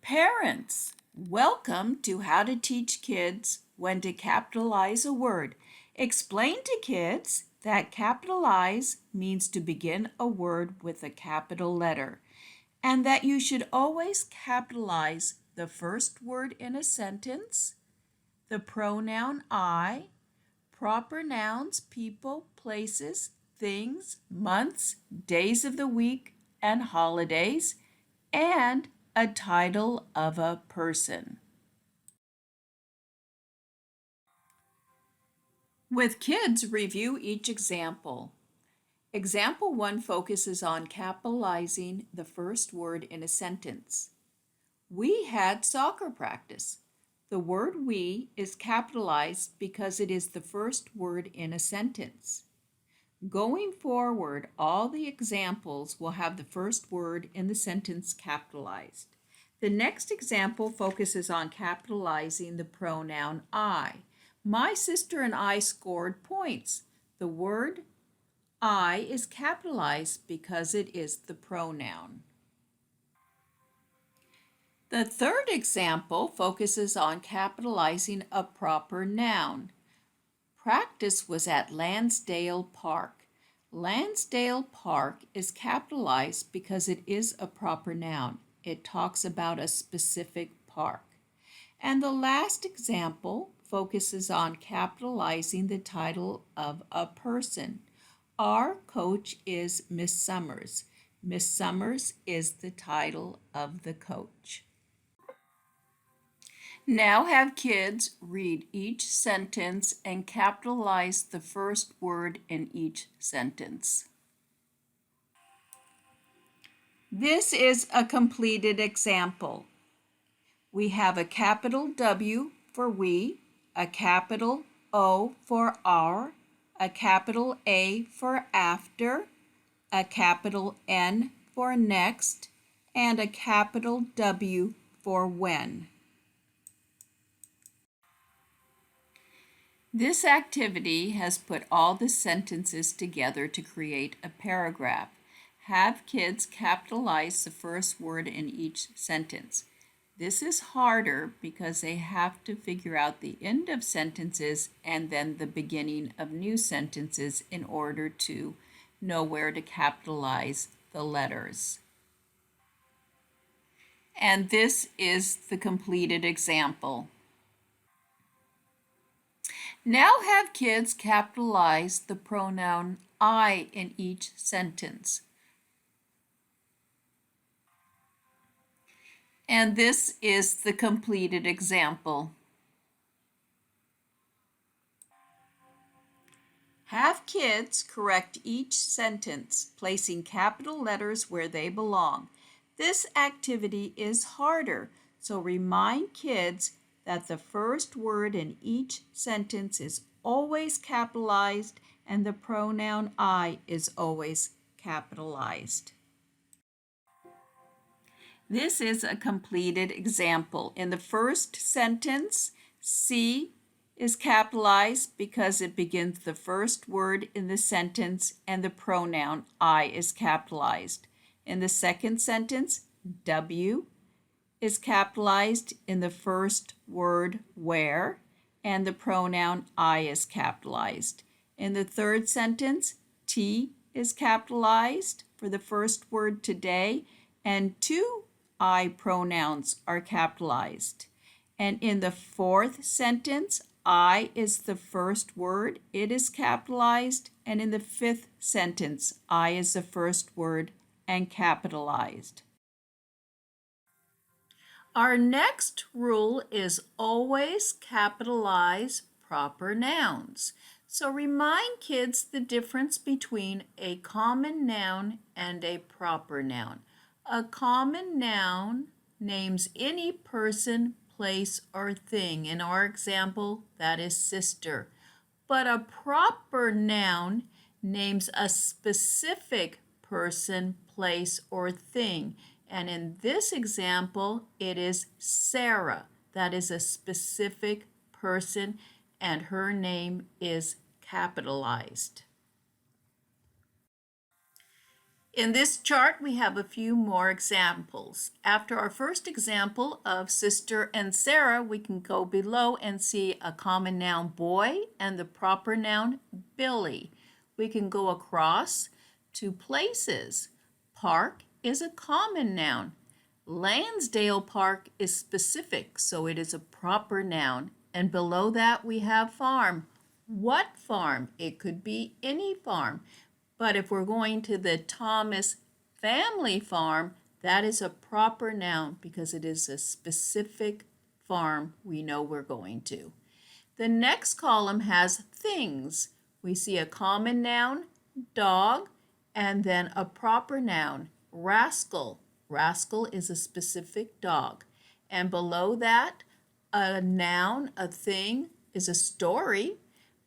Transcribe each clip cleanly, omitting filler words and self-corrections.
Parents, welcome to How to Teach Kids When to Capitalize a Word. Explain to kids that capitalize means to begin a word with a capital letter, and that you should always capitalize the first word in a sentence, the pronoun I, proper nouns, people, places, things, months, days of the week, and holidays, and a title of a person. With kids, review each example. Example 1 focuses on capitalizing the first word in a sentence. We had soccer practice. The word we is capitalized because it is the first word in a sentence. Going forward, all the examples will have the first word in the sentence capitalized. The next example focuses on capitalizing the pronoun I. My sister and I scored points. The word I is capitalized because it is the pronoun. The third example focuses on capitalizing a proper noun. Practice was at Lansdale Park. Lansdale Park is capitalized because it is a proper noun. It talks about a specific park. And the last example focuses on capitalizing the title of a person. Our coach is Miss Summers. Miss Summers is the title of the coach. Now have kids read each sentence and capitalize the first word in each sentence. This is a completed example. We have a capital W for we, a capital O for our, a capital A for after, a capital N for next, and a capital W for when. This activity has put all the sentences together to create a paragraph. Have kids capitalize the first word in each sentence. This is harder because they have to figure out the end of sentences and then the beginning of new sentences in order to know where to capitalize the letters. And this is the completed example. Now have kids capitalize the pronoun I in each sentence. And this is the completed example. Have kids correct each sentence, placing capital letters where they belong. This activity is harder, so remind kids that the first word in each sentence is always capitalized and the pronoun I is always capitalized. This is a completed example. In the first sentence, C is capitalized because it begins the first word in the sentence and the pronoun I is capitalized. In the second sentence, W is capitalized in the first word where and the pronoun I is capitalized. In the third sentence, T is capitalized for the first word today and two I pronouns are capitalized. And in the fourth sentence, I is the first word, it is capitalized. And in the fifth sentence, I is the first word and capitalized. Our next rule is always capitalize proper nouns. So remind kids the difference between a common noun and a proper noun. A common noun names any person, place, or thing. In our example, that is sister. But a proper noun names a specific person, place, or thing. And in this example, it is Sarah. That is a specific person, and her name is capitalized. In this chart, we have a few more examples. After our first example of Sister and Sarah, we can go below and see a common noun boy and the proper noun Billy. We can go across to places. Park is a common noun. Lansdale Park is specific, so it is a proper noun. And below that, we have farm. What farm? It could be any farm. But if we're going to the Thomas family farm, that is a proper noun because it is a specific farm we know we're going to. The next column has things. We see a common noun, dog, and then a proper noun, rascal. Rascal is a specific dog. And below that, a noun, a thing, is a story,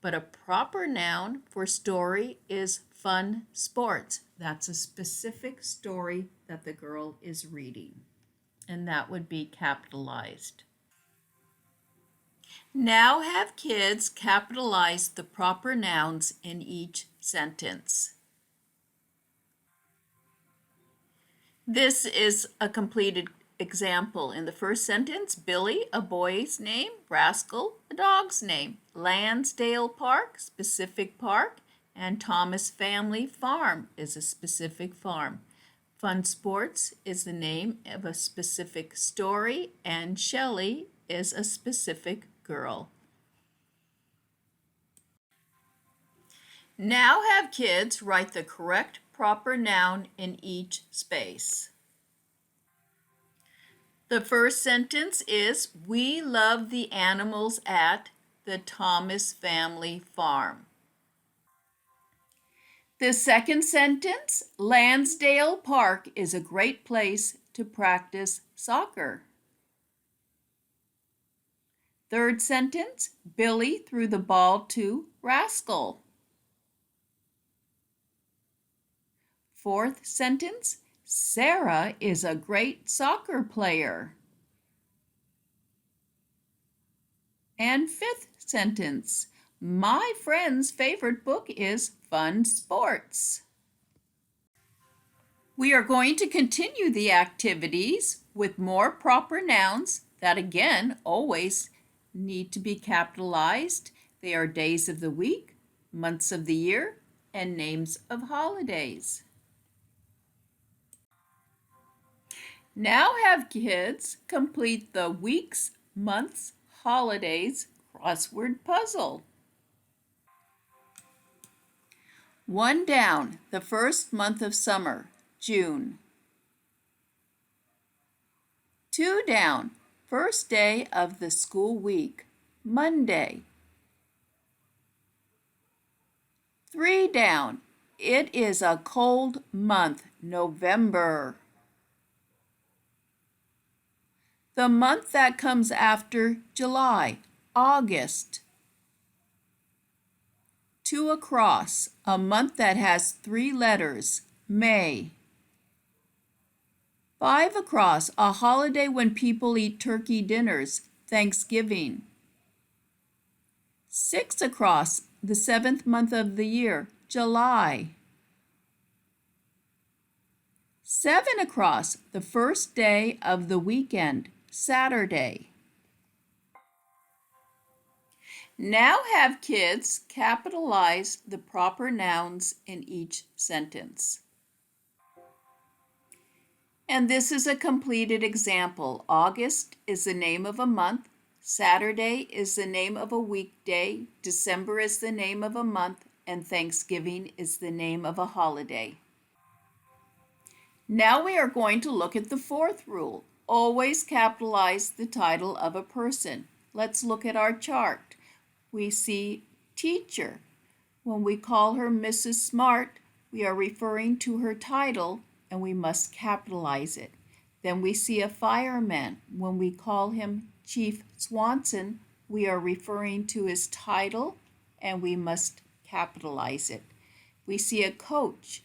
but a proper noun for story is fun sports. That's a specific story that the girl is reading, and that would be capitalized. Now have kids capitalize the proper nouns in each sentence. This is a completed example. In the first sentence, Billy, a boy's name, rascal, a dog's name, Lansdale Park, specific park, and Thomas Family Farm is a specific farm. Fun Sports is the name of a specific story, and Shelley is a specific girl. Now have kids write the correct proper noun in each space. The first sentence is, we love the animals at the Thomas Family Farm. The second sentence, Lansdale Park is a great place to practice soccer. Third sentence, Billy threw the ball to Rascal. Fourth sentence, Sarah is a great soccer player. And fifth sentence, my friend's favorite book is Fun Sports. We are going to continue the activities with more proper nouns that again always need to be capitalized. They are days of the week, months of the year, and names of holidays. Now have kids complete the weeks, months, holidays crossword puzzle. 1 down, the first month of summer, June. 2 down, first day of the school week, Monday. 3 down, it is a cold month, November. The month that comes after July, August. 2 across, a month that has 3 letters, May. 5 across, a holiday when people eat turkey dinners, Thanksgiving. 6 across, the 7th month of the year, July. 7 across, the first day of the weekend, Saturday. Now have kids capitalize the proper nouns in each sentence. And this is a completed example. August is the name of a month. Saturday is the name of a weekday. December is the name of a month. And Thanksgiving is the name of a holiday. Now we are going to look at the fourth rule. Always capitalize the title of a person. Let's look at our chart. We see teacher. When we call her Mrs. Smart, we are referring to her title and we must capitalize it. Then we see a fireman. When we call him Chief Swanson, we are referring to his title and we must capitalize it. We see a coach.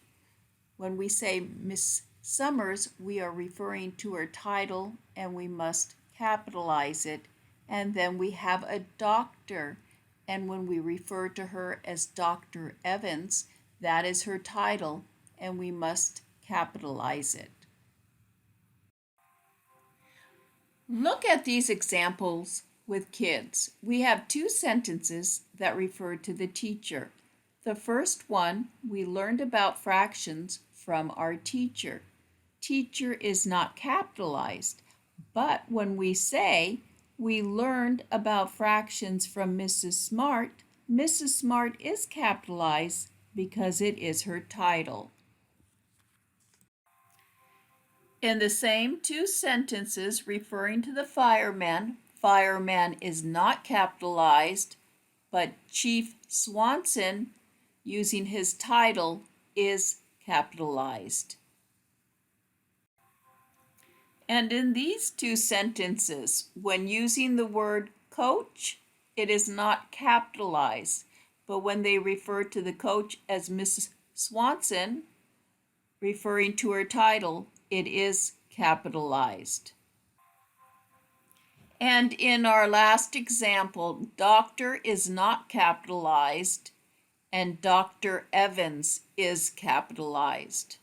When we say Miss Summers, we are referring to her title and we must capitalize it. And then we have a doctor. And when we refer to her as Dr. Evans, that is her title and we must capitalize it. Look at these examples with kids. We have two sentences that refer to the teacher. The first one, we learned about fractions from our teacher. Teacher is not capitalized, but when we say we learned about fractions from Mrs. Smart is capitalized because it is her title. In the same two sentences referring to the fireman is not capitalized, but Chief Swanson, using his title, is capitalized. And in these two sentences, when using the word coach, it is not capitalized, but when they refer to the coach as Mrs. Swanson, referring to her title, it is capitalized. And in our last example, doctor is not capitalized and Dr. Evans is capitalized.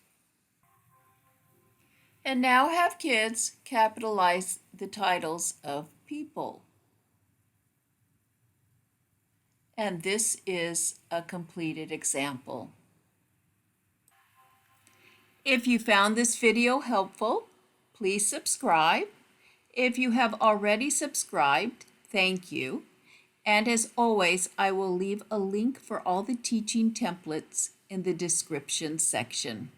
And now have kids capitalize the titles of people. And this is a completed example. If you found this video helpful, please subscribe. If you have already subscribed, thank you. And as always, I will leave a link for all the teaching templates in the description section.